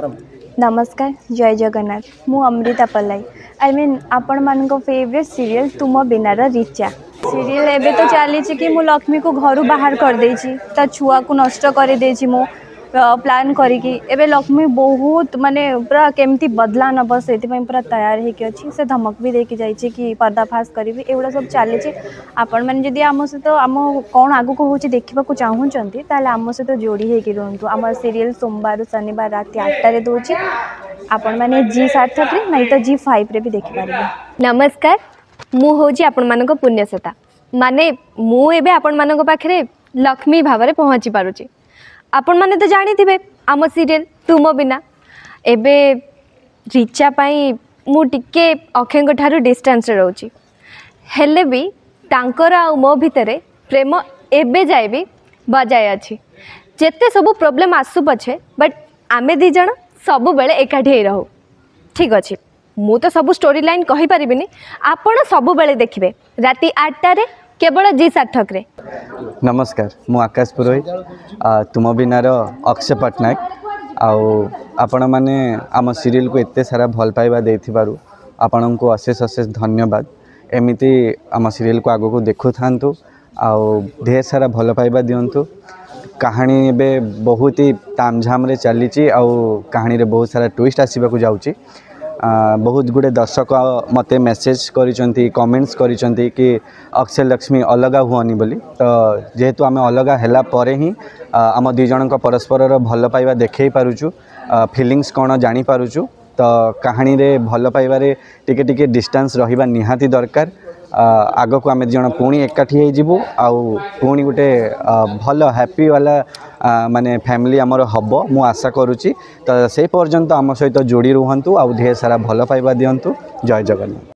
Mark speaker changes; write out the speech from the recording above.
Speaker 1: नमस्कार जय जगन्नाथ मु अमृता पल्लाई आई मीन आपण मान फेवरेट सीरियल तुम बिनार रिचा सीरियल एबे तो चली कि मु लक्ष्मी को घर बाहर कर देछि ता छुआ को नष्ट कर देछि मु प्लान करिकी एबे लक्ष्मी बहुत माने पूरा केमती बदला नब से पूरा तैयार होगी अच्छी से धमक भी देके जाइए कि पर्दाफाश करी एगुड़ा सब चली आपण मैंने जदि आम सहित आम कौन आगक हो देखा चाहूँगी ताल आम सहित जोड़ी होगी रुहतु आम सीरियल सोमवार शनिवार रात 8 दूची आपण मैंने जी सार्थक नहीं तो जी5 रे भी देखिपारे।
Speaker 2: नमस्कार मु हूँ आपण मान पुण्यसता माने मु एबे आपण मान पाखे लक्ष्मी भाव में पहुँची पारुची आपण माने तो जानी थे आम सीरियल तुम बिना एबे रिचा पाई मु टिके अक्षय ठारू डिस्टेंस रे रहूची हेले भी तांकर आ मो भितरे प्रेम एबे जाए भी बजाय अच्छी जेते सब प्रॉब्लम आसु पछे बट आमे दी जण सब बेले एकाठी रहू ठीक अच्छे मु तो सब स्टोरी लाइन कहि परिबिनी आपण सब बेले देखिबे राति 8 रे केवल जी सार्थक रे।
Speaker 3: नमस्कार मु आकाश पुरोहित तुम बिनार अक्षय पट्टनायक आपण मैंने आम सीरियल को एते सारा भल पाइबा देथिबारु आपण को अशेष अशेष धन्यवाद एमिति आम सीरियल को आगो को देखु थांतु आउ ढेर सारा भल पाइबा दियंतु कहानी एबे बहुत ही तामझाम रे चली आउ कहानी रे बहुत सारा ट्विस्ट आसीबा को जाउची बहुत गुड़े दर्शक मते मेसेज करिसंती कमेंट्स करिसंती कि अक्षय लक्ष्मी अलग हुअनी बोली तो जेहेतु आम अलग हैला परे ही आम दी जन परस्पर भल पाइबा देखै पारुचु फीलिंग्स कौन जानी पारुचु तो कहानी रे भल पाइबारे टिके टिके डिस्टेंस रहिबा निहाती दरकार आग को आम जन पुणी एकाठी हो आउ पुणी गोटे भल हैप्पी वाला माने फैमिली आमर हम मु आशा करुच्ची तो से पर्यंत आम सहित जोड़ी रुहतु आउ ढेर सारा भल पाइबा दियंतु। जय जगन्नाथ।